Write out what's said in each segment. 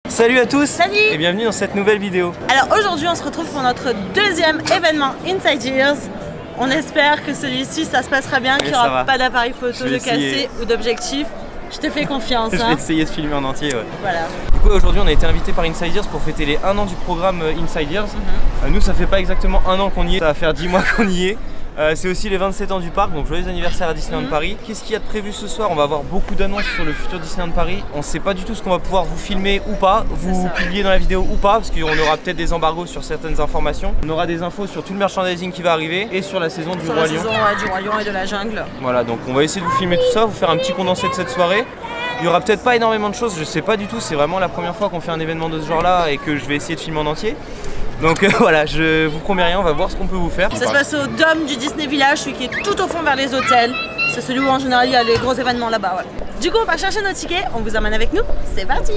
Salut à tous. Salut. Et bienvenue dans cette nouvelle vidéo. Alors aujourd'hui on se retrouve pour notre deuxième événement Inside Years. On espère que celui-ci ça se passera bien, qu'il n'y aura pas d'appareil photo de cassé ou d'objectif. Je te fais confiance. Je vais essayer de filmer en entier. Ouais. Voilà. Du coup aujourd'hui on a été invité par Inside Years pour fêter les 1 an du programme Inside Years. Nous ça fait pas exactement 1 an qu'on y est, ça va faire 10 mois qu'on y est. C'est aussi les 27 ans du parc, donc joyeux anniversaire à Disneyland Paris. Qu'est-ce qu'il y a de prévu ce soir? On va avoir beaucoup d'annonces sur le futur Disneyland Paris. On sait pas du tout ce qu'on va pouvoir vous filmer ou pas, vous publier dans la vidéo ou pas, parce qu'on aura peut-être des embargos sur certaines informations. On aura des infos sur tout le merchandising qui va arriver et sur la saison du Roi Lion. Sur la saison du Roi Lion et de la jungle. Voilà, donc on va essayer de vous filmer tout ça, vous faire un petit condensé de cette soirée. Il y aura peut-être pas énormément de choses, je sais pas du tout, c'est vraiment la première fois qu'on fait un événement de ce genre là et que je vais essayer de filmer en entier. Donc voilà, je vous promets rien, on va voir ce qu'on peut vous faire. Ça se passe au Dôme du Disney Village, celui qui est tout au fond vers les hôtels. C'est celui où en général il y a les gros événements là-bas. Ouais. Du coup on va chercher nos tickets, on vous emmène avec nous, c'est parti.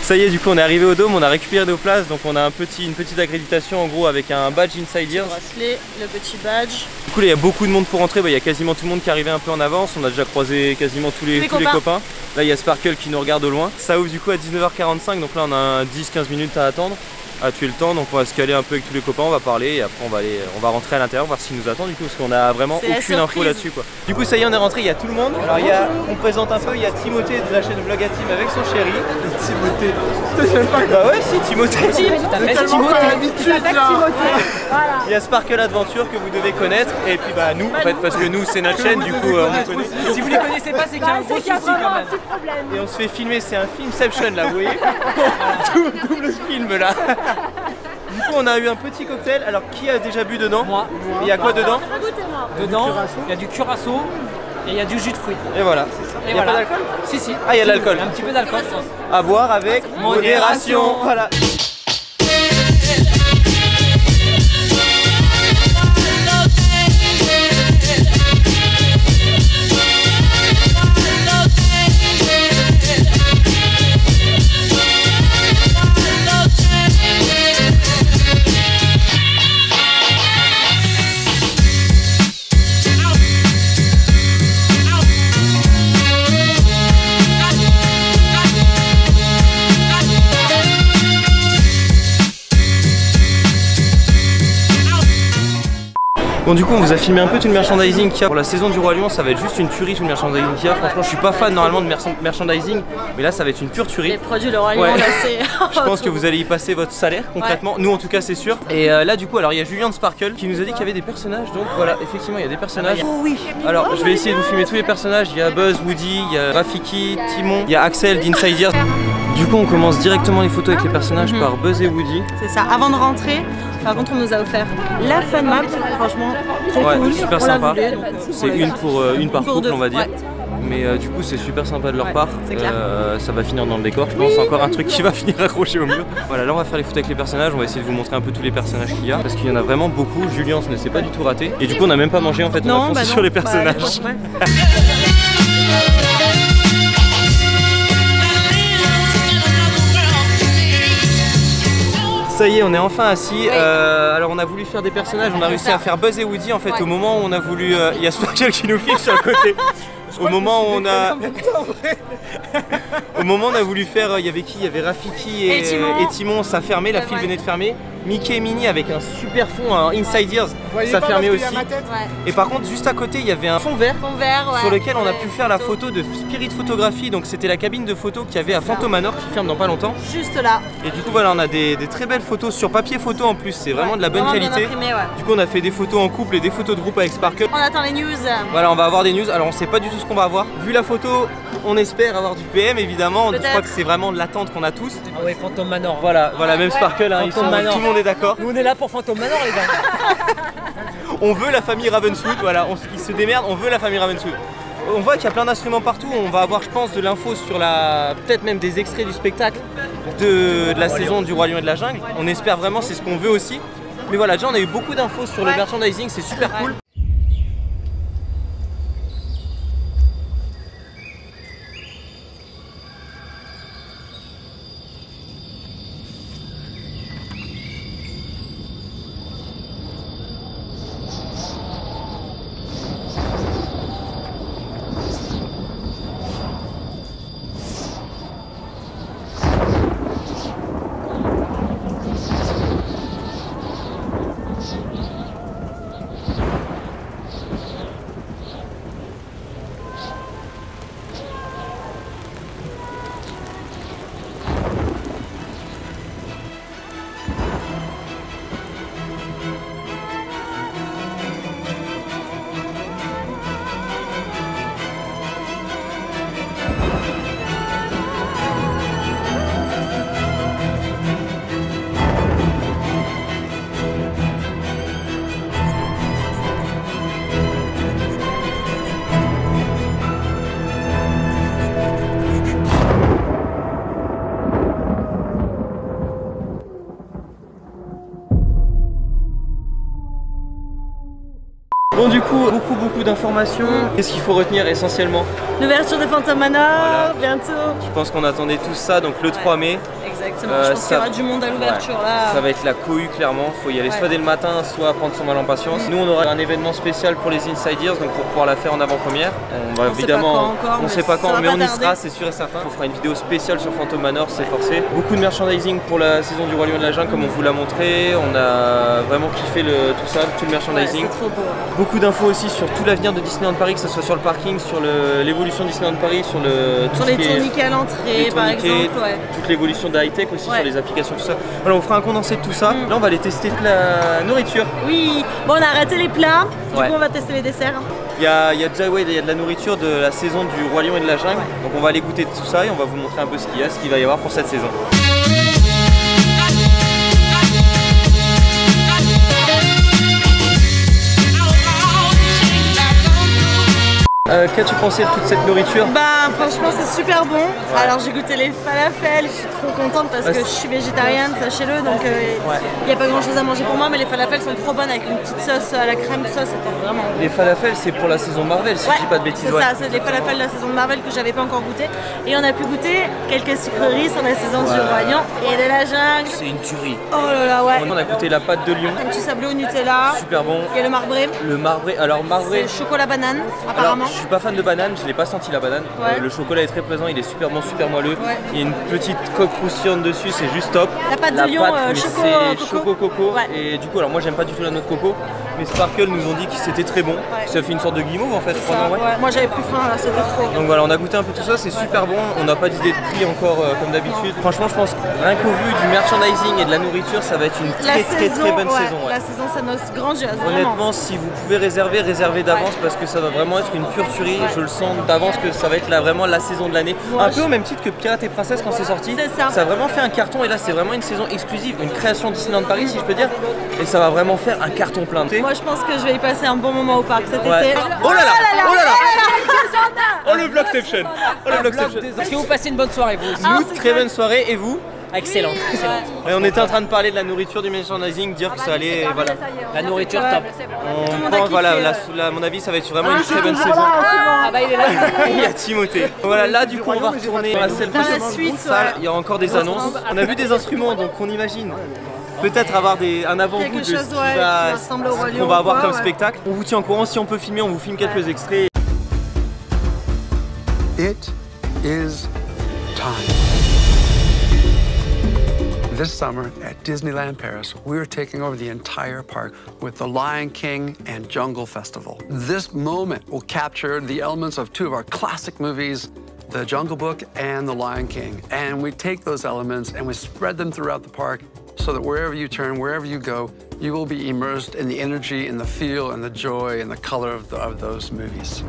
Ça y est, du coup on est arrivé au Dôme, on a récupéré nos places, donc on a une petite accréditation en gros avec un badge Inside Years. Le bracelet, le petit badge. Du coup là il y a beaucoup de monde pour rentrer, il y a quasiment tout le monde qui est arrivé un peu en avance, on a déjà croisé quasiment tous les copains. Là il y a Sparkle qui nous regarde au loin. Ça ouvre du coup à 19h45, donc là on a 10-15 minutes à attendre, à tuer le temps, donc on va se caler un peu avec tous les copains, on va parler et après on va rentrer à l'intérieur, voir s'il nous attend du coup, parce qu'on a vraiment aucune info là-dessus quoi. Du coup ça y est, on est rentré, il y a tout le monde. Alors on présente un peu, il y a Timothée de la chaîne Vlog à Team avec son chéri. Timothée. Bah ouais si, Timothée. Il y a Sparkle Adventure que vous devez connaître et puis bah nous en fait, parce que nous c'est notre chaîne, du coup on connaît. Si vous les connaissez pas, c'est qu'il y a un gros souci quand même. Et on se fait filmer, c'est un filmception là, vous voyez. Double film là. Du coup on a eu un petit cocktail, alors qui a déjà bu dedans? Moi. Il y a quoi dedans? Dedans, il y a du curaçao et il y a du jus de fruits. Et voilà. Il n'y a pas d'alcool? Si si. Ah il y a de l'alcool. Un petit peu d'alcool je pense. À boire avec modération. Voilà. Bon du coup on vous a filmé un peu tout le merchandising qu'il y a pour la saison du Roi Lion, ça va être juste une tuerie tout le merchandising qu'il y a. Franchement je suis pas fan normalement de merchandising, mais là ça va être une pure tuerie. Les produits le Roi Lion là c'est... Je pense que vous allez y passer votre salaire concrètement, nous en tout cas c'est sûr. Et là du coup alors il y a Julien de Sparkle qui nous a dit qu'il y avait des personnages, donc voilà effectivement il y a des personnages. Oh oui. Alors je vais essayer de vous filmer tous les personnages, il y a Buzz, Woody, il y a Rafiki, Timon, il y a Axel d'Inside Years. Du coup on commence directement les photos avec les personnages par Buzz et Woody. C'est ça, avant de rentrer, par contre on nous a offert la fun map, franchement très cool, super sympa. C'est une par couple on va dire. Mais du coup c'est super sympa de leur part, ça va finir dans le décor je pense, encore un truc qui va finir accroché au mur. Voilà là on va faire les photos avec les personnages, on va essayer de vous montrer un peu tous les personnages qu'il y a, parce qu'il y en a vraiment beaucoup, Julien ne s'est pas du tout raté. Et du coup on n'a même pas mangé en fait, on a foncé sur les personnages. Ça y est, on est enfin assis. Alors on a voulu faire des personnages, on a réussi à faire Buzz et Woody en fait au moment où on a voulu... Il y a Sparkle qui nous filme sur le côté. Au moment où on a... Au moment où on a voulu faire... Il y avait qui? Il y avait Rafiki et Timon, ça fermait, la file venait de fermer. Mickey et Minnie avec un super fond, un Inside Years, ça fermait aussi. Et par contre juste à côté il y avait un fond vert, sur lequel on a pu faire la photo de Spirit Photographie. Donc c'était la cabine de photo qu'il y avait à Phantom Manor qui ferme dans pas longtemps. Juste là. Et du coup voilà on a des très belles photos sur papier photo en plus, c'est vraiment de la bonne qualité. Du coup on a fait des photos en couple et des photos de groupe avec Sparkle. On attend les news. Voilà on va avoir des news, alors on sait pas du tout ce qu'on va avoir. Vu la photo on espère avoir du PM évidemment, je crois que c'est vraiment de l'attente qu'on a tous. Ah ouais, Phantom Manor. Voilà, même Sparkle, hein, tout le monde est d'accord. Nous on est là pour Phantom Manor les gars. On veut la famille Ravenswood, voilà, ils se démerdent, on veut la famille Ravenswood. On voit qu'il y a plein d'instruments partout, on va avoir je pense de l'info sur peut-être même des extraits du spectacle de la saison du Roi Lion et de la Jungle. On espère vraiment, c'est ce qu'on veut aussi. Mais voilà, déjà on a eu beaucoup d'infos sur le merchandising, c'est super cool. Bon du coup, beaucoup d'informations. Qu'est-ce qu'il faut retenir essentiellement? L'ouverture de Phantom Manor, bientôt. Je pense qu'on attendait tous ça, donc le 3 mai. Exactement, je pense qu'il y aura du monde à l'ouverture là. Ça va être la cohue clairement, faut y aller soit dès le matin, soit prendre son mal en patience. Nous on aura un événement spécial pour les Inside Ears, donc pour pouvoir la faire en avant-première. On va évidemment, on sait pas quand, mais on y sera, c'est sûr et certain. On fera une vidéo spéciale sur Phantom Manor, c'est forcé. Beaucoup de merchandising pour la saison du Roi Lion et de la Jungle, comme on vous l'a montré. On a vraiment kiffé tout ça, tout le merchandising. C'est trop beau. Beaucoup d'infos aussi sur tout l'avenir de Disneyland Paris, que ce soit sur le parking, sur l'évolution de Disneyland Paris, sur les tourniquets à l'entrée par exemple, toute l'évolution de high-tech aussi, sur les applications, tout ça. Voilà, on fera un condensé de tout ça. Là on va aller tester de la nourriture. Oui, bon on a arrêté les plats, du coup on va tester les desserts. Il y a déjà de la nourriture de la saison du Roi Lion et de la Jungle, donc on va aller goûter tout ça et on va vous montrer un peu ce qu'il va y avoir pour cette saison. Qu'as-tu pensé de toute cette nourriture? Bah franchement c'est super bon. Alors j'ai goûté les falafels, je suis trop contente parce que je suis végétarienne, sachez-le, donc il n'y a pas grand chose à manger pour moi, mais les falafels sont trop bonnes avec une petite sauce à la crème, tout ça, c'était vraiment bon. Les falafels c'est pour la saison Marvel, si je dis pas de bêtises. C'est ça, c'est les falafels de la saison de Marvel que j'avais pas encore goûté. Et on a pu goûter quelques sucreries sur la saison du Roi Lion et de la Jungle. C'est une tuerie. Oh là là, ouais. On a goûté la pâte de lion. Un petit sablé au Nutella. Super bon. Il y a le marbré. Le marbré, alors marbré. C'est chocolat banane, apparemment. Alors, je suis pas fan de banane, je n'ai pas senti la banane. Le chocolat est très présent, il est super bon, super moelleux. Il y a une petite coque croustillante dessus, c'est juste top. La pâte de lion choco coco. Et du coup, alors moi j'aime pas du tout la noix de coco, mais Sparkle nous ont dit que c'était très bon. Ça fait une sorte de guimauve en fait. Moi j'avais plus faim là, c'était trop. Donc voilà, on a goûté un peu tout ça, c'est super bon. On n'a pas d'idée de prix encore comme d'habitude. Franchement, je pense rien qu'au vu du merchandising et de la nourriture, ça va être une très bonne saison. La saison s'annonce grandiose. Honnêtement, si vous pouvez réserver d'avance parce que ça va vraiment être une pure tuerie. Je le sens d'avance que ça va être vraiment la saison de l'année. Un peu au même titre que Pirates et Princesses quand c'est sorti. Ça a vraiment fait un carton et là c'est vraiment une saison exclusive, une création Disneyland Paris si je peux dire. Et ça va vraiment faire un carton plein. Moi je pense que je vais y passer un bon moment au parc cet été. Oh là là, oh là là. Oh le Vlogception. Oh le Vlogception. Est-ce que vous passez une bonne soirée vous aussi? Nous, très bonne soirée et vous? Excellent, excellent. Et on était en train de parler de la nourriture, du merchandising, dire que ça allait, voilà. La nourriture top. On pense, voilà, à mon avis, ça va être vraiment une très bonne saison. Ah bah il est là. Il y a Timothée. Voilà, là du coup on va retourner dans la salle. Il y a encore des annonces. On a vu des instruments, donc on imagine peut-être avoir un avant-goût de ce qu'on va avoir comme spectacle. On vous tient au courant, si on peut filmer, on vous filme quelques extraits. It is time. This summer at Disneyland Paris, we are taking over the entire park with the Lion King and Jungle Festival. This moment will capture the elements of two of our classic movies, The Jungle Book and The Lion King. And we take those elements and we spread them throughout the park so that wherever you turn, wherever you go, you will be immersed in the energy and the feel and the joy and the color of those movies.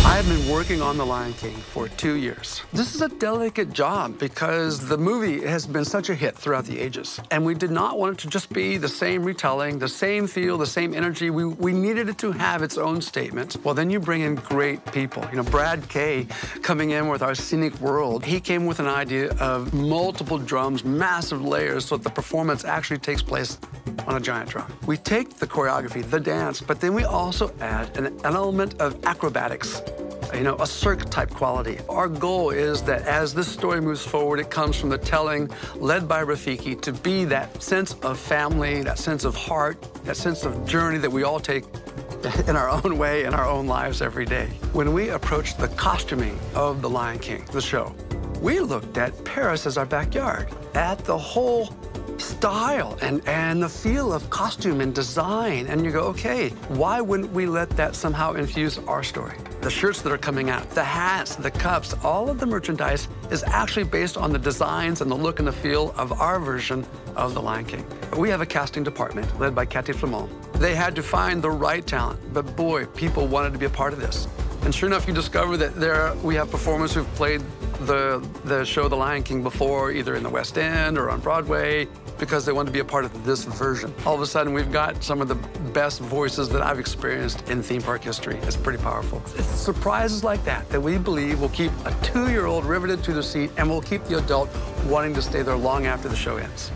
I have been working on The Lion King for 2 years. This is a delicate job because the movie has been such a hit throughout the ages. And we did not want it to just be the same retelling, the same feel, the same energy. We needed it to have its own statement. Well, then you bring in great people. You know, Brad Kay coming in with our scenic world. He came with an idea of multiple drums, massive layers, so that the performance actually takes place on a giant drum. We take the choreography, the dance, but then we also add an element of acrobatics. You know, a Cirque-type quality. Our goal is that as this story moves forward, it comes from the telling, led by Rafiki, to be that sense of family, that sense of heart, that sense of journey that we all take in our own way, in our own lives every day. When we approached the costuming of The Lion King, the show, we looked at Paris as our backyard, at the whole style and the feel of costume and design. And you go, okay, why wouldn't we let that somehow infuse our story? The shirts that are coming out, the hats, the cups, all of the merchandise is actually based on the designs and the look and the feel of our version of The Lion King. We have a casting department led by Cathy Flamand. They had to find the right talent, but boy, people wanted to be a part of this. And sure enough, you discover that we have performers who've played the show The Lion King before, either in the West End or on Broadway, because they wanted to be a part of this version. All of a sudden, we've got some of the best voices that I've experienced in theme park history. It's pretty powerful. It's surprises like that we believe will keep a 2-year-old riveted to the seat and will keep the adult wanting to stay there long after the show ends.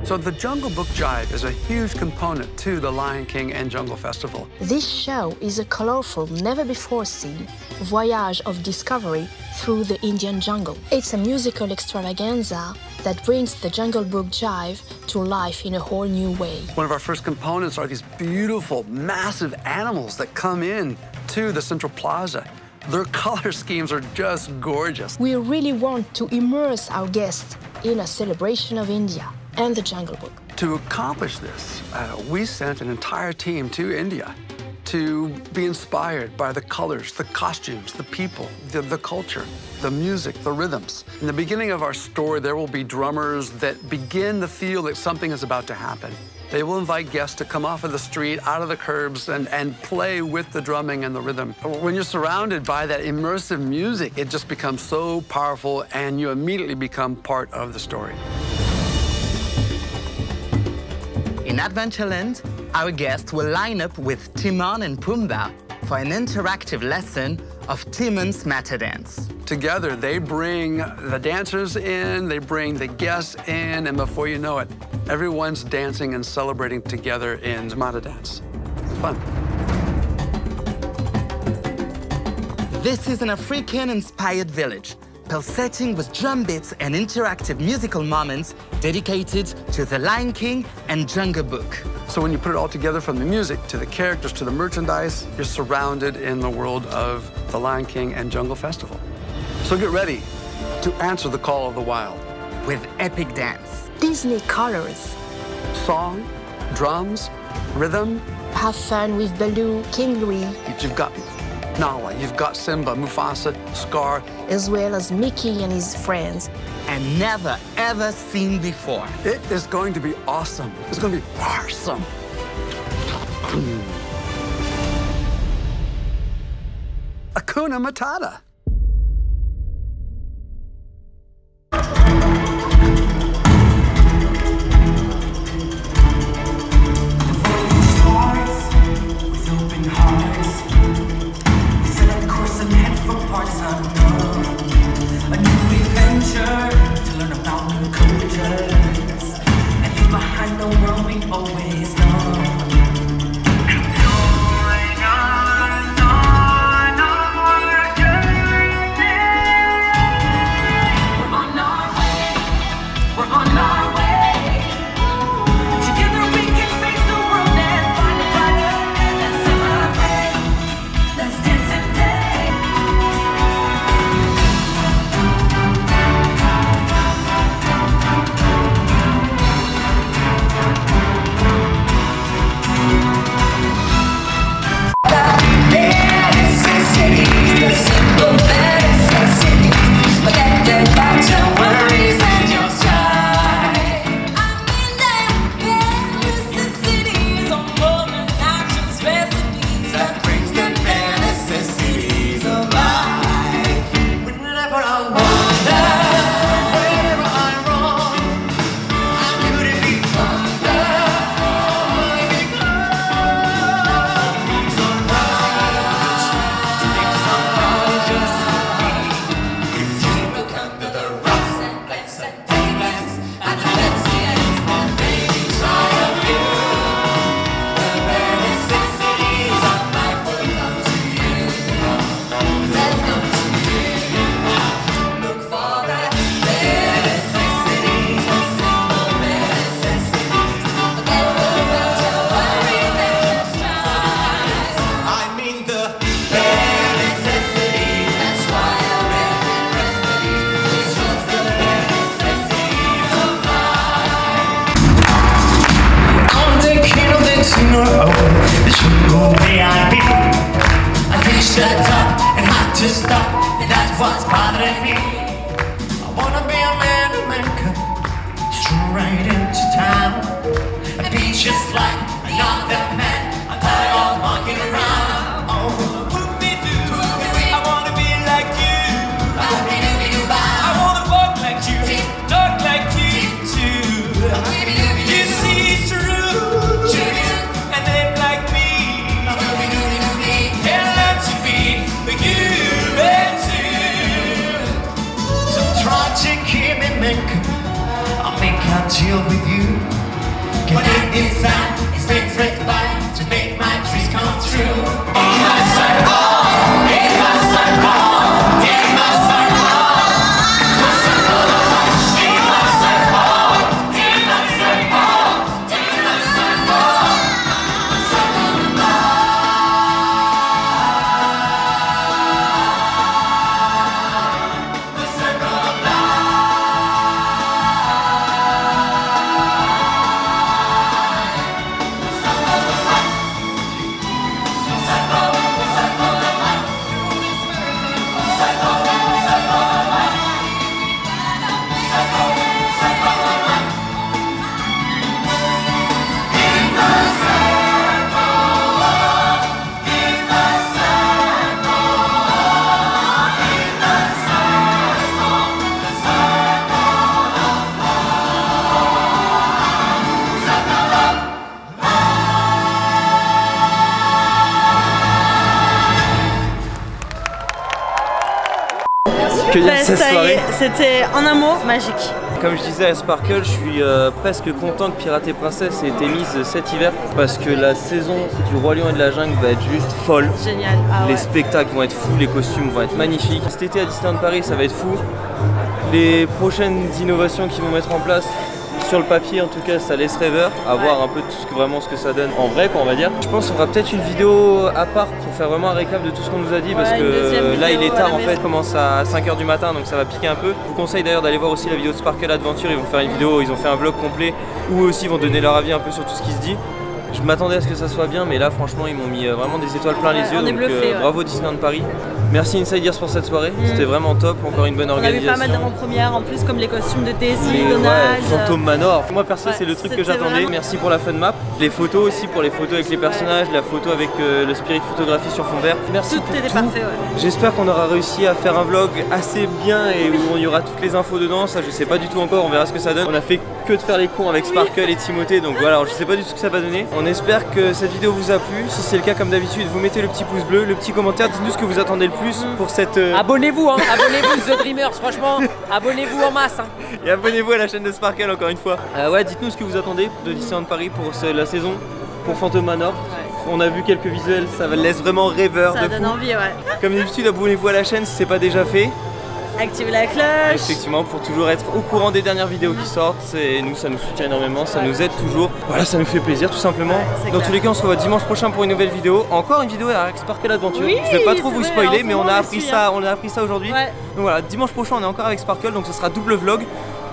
So the Jungle Book Jive is a huge component to the Lion King and Jungle Festival. This show is a colorful, never-before-seen voyage of discovery through the Indian jungle. It's a musical extravaganza that brings the Jungle Book Jive to life in a whole new way. One of our first components are these beautiful, massive animals that come in to the Central Plaza. Their color schemes are just gorgeous. We really want to immerse our guests in a celebration of India and the Jungle Book. To accomplish this, we sent an entire team to India to be inspired by the colors, the costumes, the people, the culture, the music, the rhythms. In the beginning of our story, there will be drummers that begin to feel that something is about to happen. They will invite guests to come off of the street, out of the curbs, and play with the drumming and the rhythm. When you're surrounded by that immersive music, it just becomes so powerful, and you immediately become part of the story. In Adventureland, our guests will line up with Timon and Pumbaa for an interactive lesson of Timon's Mata Dance. Together, they bring the dancers in, they bring the guests in, and before you know it, everyone's dancing and celebrating together in Mata Dance. It's fun. This is an African-inspired village, pulsating with drum beats and interactive musical moments dedicated to The Lion King and Jungle Book. So when you put it all together, from the music to the characters to the merchandise, you're surrounded in the world of The Lion King and Jungle Festival. So get ready to answer the call of the wild. With epic dance, Disney colors, song, drums, rhythm. Have fun with Baloo, King Louis. You've got Nala, you've got Simba, Mufasa, Scar. As well as Mickey and his friends. And never, ever seen before. It is going to be awesome. It's going to be awesome. Hakuna Matata. to stop, and that's what's bothering me. I wanna be a man who can come straight into town and be just like another man. I'm tired of walking around. Oh, whoop-de-doo, I wanna be like you. I wanna walk like you, talk like you too. You see through, and then like me, and learn to be human too. So try to keep me making, I'll make a deal with you. But if it's time, it's been fresh by to make my dreams come true. In my circle, in my circle, in my circle, the circle of life. In my circle, in my circle, in my circle, the circle of life. The circle of life. Que dire de cette soirée? C'était en un mot magique. Comme je disais à Sparkle, je suis presque content que Pirate et Princesse ait été mise cet hiver parce que la saison du Roi Lion et de la Jungle va être juste folle. Génial. Ah les ouais. spectacles vont être fous, les costumes vont être magnifiques. Cet été à Disneyland Paris, ça va être fou. Les prochaines innovations qu'ils vont mettre en place, sur le papier en tout cas, ça laisse rêveur, à voir un peu tout ce que, vraiment ce que ça donne en vrai, quoi, on va dire. Je pense qu'on fera peut-être une vidéo à part pour faire vraiment un récap de tout ce qu'on nous a dit parce que là il est tard en fait, commence à 5h du matin donc ça va piquer un peu. Je vous conseille d'ailleurs d'aller voir aussi la vidéo de Sparkle Adventure, ils vont faire une vidéo, ils ont fait un vlog complet où aussi ils vont donner leur avis un peu sur tout ce qui se dit. Je m'attendais à ce que ça soit bien, mais là franchement ils m'ont mis vraiment des étoiles plein les yeux, donc bluffé, bravo Disneyland Paris. Merci Insiders pour cette soirée, c'était vraiment top, encore une bonne organisation. On a vu pas mal d'avant-premières en plus, comme les costumes de Daisy, Donald. Phantom Manor, moi perso c'est le truc que j'attendais. Vraiment... Merci pour la fun map, les photos aussi, pour les photos avec les personnages, la photo avec le spirit photographie sur fond vert. Merci tout pour était tout. Parfait, J'espère qu'on aura réussi à faire un vlog assez bien et où il y aura toutes les infos dedans, ça je sais pas du tout encore, on verra ce que ça donne. On a fait que de faire les cons avec Sparkle et Timothée, donc voilà, je sais pas du tout ce que ça va donner. On espère que cette vidéo vous a plu, si c'est le cas comme d'habitude, vous mettez le petit pouce bleu, le petit commentaire, dites-nous ce que vous attendez le plus pour cette... Abonnez-vous, hein, abonnez-vous The Dreamers, franchement, abonnez-vous en masse. Hein. Et abonnez-vous à la chaîne de Sparkle encore une fois. Ouais, dites-nous ce que vous attendez de Disneyland Paris pour la saison, pour Phantom Manor. On a vu quelques visuels, ça laisse vraiment rêveur. Ça donne envie, ouais. Comme d'habitude, abonnez-vous à la chaîne si c'est pas déjà fait. Activez la cloche. Effectivement, pour toujours être au courant des dernières vidéos qui sortent. Nous, ça nous soutient énormément, ça nous aide toujours. Voilà, ça nous fait plaisir tout simplement. Dans tous les cas, on se revoit dimanche prochain pour une nouvelle vidéo. Encore une vidéo avec Sparkle Adventure. Je vais pas trop vous spoiler, mais on a appris ça aujourd'hui. Donc voilà, dimanche prochain, on est encore avec Sparkle, donc ce sera double vlog.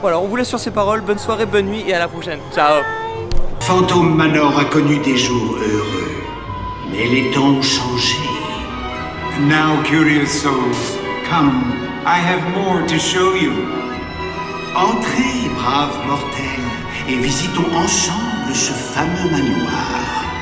Voilà, on vous laisse sur ces paroles. Bonne soirée, bonne nuit et à la prochaine. Ciao. Phantom Manor a connu des jours heureux, mais les temps ont changé. And now, curious souls, come. I have more to show you. Entrez, braves mortels, et visitons ensemble ce fameux manoir.